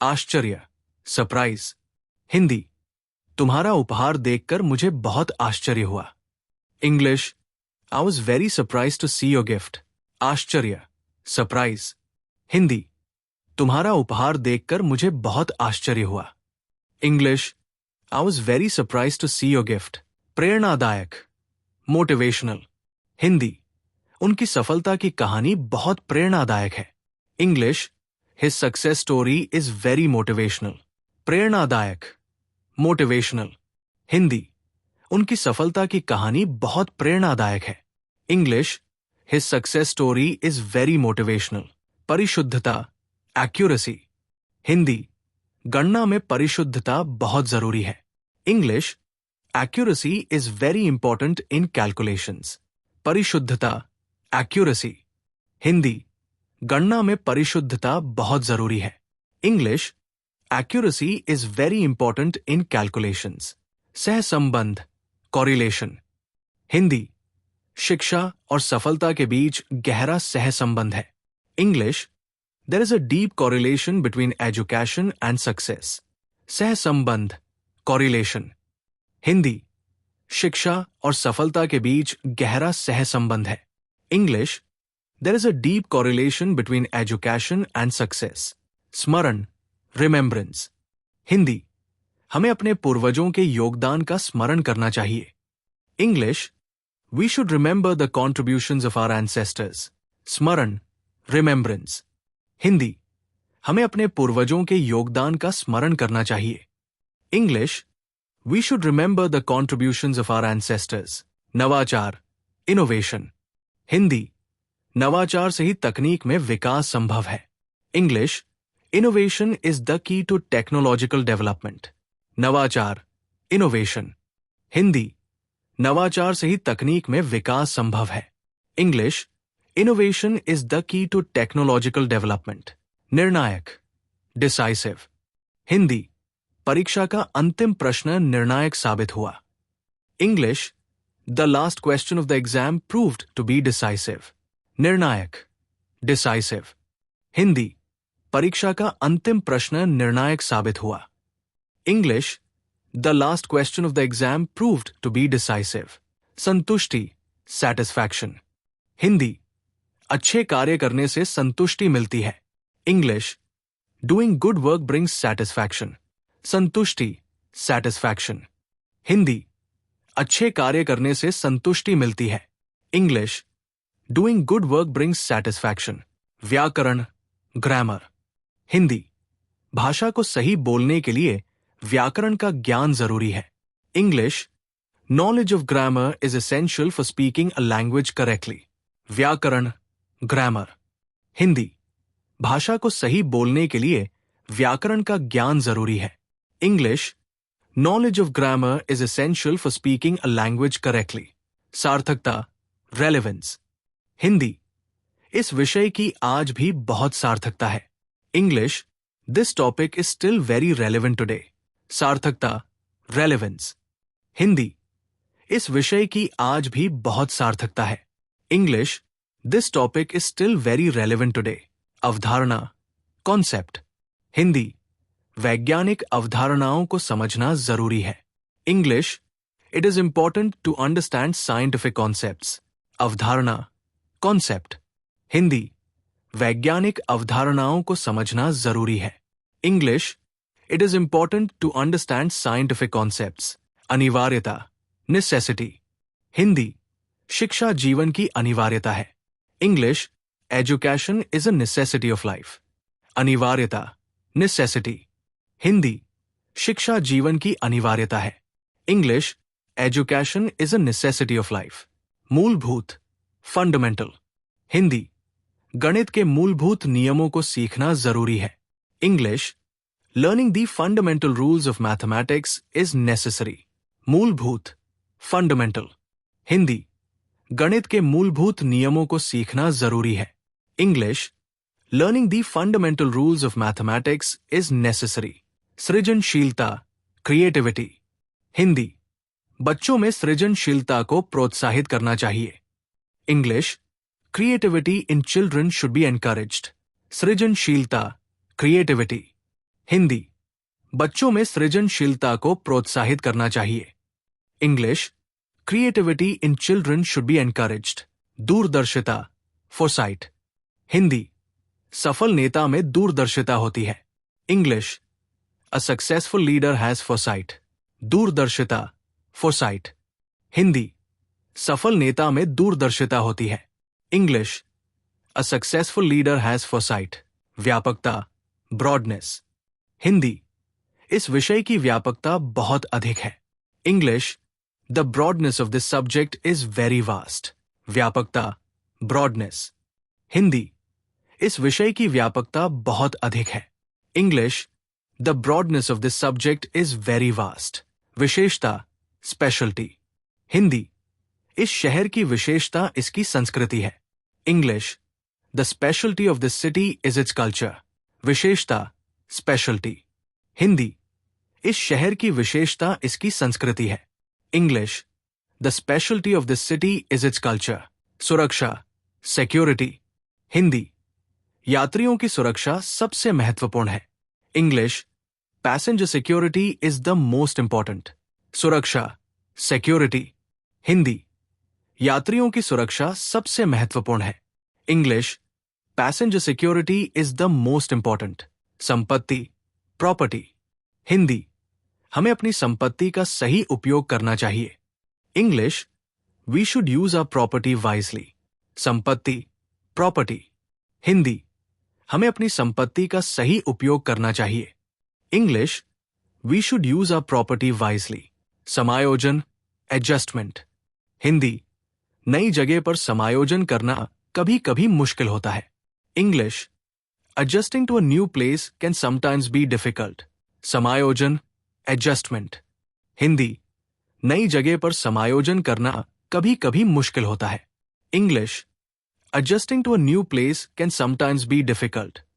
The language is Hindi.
आश्चर्य, सरप्राइज। हिंदी, तुम्हारा उपहार देखकर मुझे बहुत आश्चर्य हुआ। English, I was very surprise to see your gift. आश्चर्य, सरप्राइज। हिंदी, तुम्हारा उपहार देखकर मुझे बहुत आश्चर्य हुआ। English, I was very surprise to see your gift. प्रेरणादायक, मोटिवेशनल। हिंदी, उनकी सफलता की कहानी बहुत प्रेरणादायक है। English, his success story is very motivational. प्रेरणादायक, मोटिवेशनल। हिंदी, उनकी सफलता की कहानी बहुत प्रेरणादायक है। English, his success story is very motivational. परिशुद्धता, एक्यूरेसी। हिंदी, गणना में परिशुद्धता बहुत जरूरी है। English, accuracy is very important in calculations. परिशुद्धता, एक्यूरेसी। हिंदी, गणना में परिशुद्धता बहुत जरूरी है। English, accuracy is very important in calculations. सहसंबंध, कॉरिलेशन। हिंदी, शिक्षा और सफलता के बीच गहरा सहसंबंध है। English, there is a deep correlation between education and success. सहसंबंध, कॉरिलेशन। हिंदी, शिक्षा और सफलता के बीच गहरा सहसंबंध है। English, there is a deep correlation between education and success. स्मरण, रिमेम्बरेंस। हिंदी, हमें अपने पूर्वजों के योगदान का स्मरण करना चाहिए। English, we should remember the contributions of our ancestors. स्मरण, रिमेम्बरेंस। हिंदी, हमें अपने पूर्वजों के योगदान का स्मरण करना चाहिए। English, we should remember the contributions of our ancestors. नवाचार, इनोवेशन। हिंदी, नवाचार से ही तकनीक में विकास संभव है। English, innovation is the key to technological development. नवाचार, इनोवेशन। हिंदी, नवाचार से ही तकनीक में विकास संभव है। English, innovation is the key to technological development. निर्णायक, डिसाइसिव। हिंदी, परीक्षा का अंतिम प्रश्न निर्णायक साबित हुआ। English, the last question of the exam proved to be decisive. निर्णायक, डिसाइसिव। हिंदी, परीक्षा का अंतिम प्रश्न निर्णायक साबित हुआ। English, the last question of the exam proved to be decisive. संतुष्टि, सैटिस्फैक्शन। हिंदी, अच्छे कार्य करने से संतुष्टि मिलती है। English, doing good work brings satisfaction. संतुष्टि, सैटिस्फैक्शन। हिंदी, अच्छे कार्य करने से संतुष्टि मिलती है। English, doing good work brings satisfaction. व्याकरण, ग्रामर। हिंदी, भाषा को सही बोलने के लिए व्याकरण का ज्ञान जरूरी है। English, knowledge of grammar is essential for speaking a language correctly. व्याकरण, ग्रामर। हिंदी, भाषा को सही बोलने के लिए व्याकरण का ज्ञान जरूरी है। English, knowledge of grammar is essential for speaking a language correctly. सार्थकता, रेलेवेंस। हिंदी, इस विषय की आज भी बहुत सार्थकता है। English, this topic is still very relevant today. सार्थकता, रेलेवेंस। हिंदी, इस विषय की आज भी बहुत सार्थकता है। English, this topic is still very relevant today. अवधारणा, कॉन्सेप्ट। हिंदी, वैज्ञानिक अवधारणाओं को समझना जरूरी है। English, it is important to understand scientific concepts. अवधारणा, कॉन्सेप्ट। हिंदी, वैज्ञानिक अवधारणाओं को समझना जरूरी है। English, it is important to understand scientific concepts. अनिवार्यता, नेसेसिटी। हिंदी, शिक्षा जीवन की अनिवार्यता है। English, education is a necessity of life. अनिवार्यता, नेसेसिटी। हिंदी, शिक्षा जीवन की अनिवार्यता है। English, education is a necessity of life. मूलभूत, फंडामेंटल। हिंदी, गणित के मूलभूत नियमों को सीखना जरूरी है। English, learning the fundamental rules of mathematics is necessary. मूलभूत, फंडामेंटल। हिंदी, गणित के मूलभूत नियमों को सीखना जरूरी है। English, learning the fundamental rules of mathematics is necessary. सृजनशीलता, क्रिएटिविटी। हिंदी, बच्चों में सृजनशीलता को प्रोत्साहित करना चाहिए। English, creativity in children should be encouraged. सृजनशीलता, क्रिएटिविटी। हिंदी, बच्चों में सृजनशीलता को प्रोत्साहित करना चाहिए। English, creativity in children should be encouraged. दूरदर्शिता, फोरसाइट। हिंदी, सफल नेता में दूरदर्शिता होती है। English, a successful leader has foresight. दूरदर्शिता, फोरसाइट। हिंदी, सफल नेता में दूरदर्शिता होती है। English, a successful leader has foresight. व्यापकता, ब्रॉडनेस। हिंदी, इस विषय की व्यापकता बहुत अधिक है। English, the broadness of this subject is very vast. व्यापकता, ब्रॉडनेस। हिंदी, इस विषय की व्यापकता बहुत अधिक है। English, the broadness of this subject is very vast. विशेषता, स्पेशलिटी। हिंदी, इस शहर की विशेषता इसकी संस्कृति है। English, the speciality of this city is its culture. विशेषता, स्पेशलिटी। हिंदी, इस शहर की विशेषता इसकी संस्कृति है। English, the speciality of this city is its culture. सुरक्षा, सिक्योरिटी। हिंदी, यात्रियों की सुरक्षा सबसे महत्वपूर्ण है। English, passenger security is the most important. सुरक्षा, सिक्योरिटी। हिंदी, यात्रियों की सुरक्षा सबसे महत्वपूर्ण है। English, passenger security is the most important. संपत्ति, प्रॉपर्टी। हिंदी, हमें अपनी संपत्ति का सही उपयोग करना चाहिए। English, we should use our property wisely. संपत्ति, प्रॉपर्टी। हिंदी, हमें अपनी संपत्ति का सही उपयोग करना चाहिए। English, we should use our property wisely. समायोजन, एडजस्टमेंट। हिंदी, नई जगह पर समायोजन करना कभी कभी मुश्किल होता है। English, adjusting to a new place can sometimes be difficult. समायोजन, एडजस्टमेंट। हिंदी, नई जगह पर समायोजन करना कभी कभी मुश्किल होता है। English, adjusting to a new place can sometimes be difficult.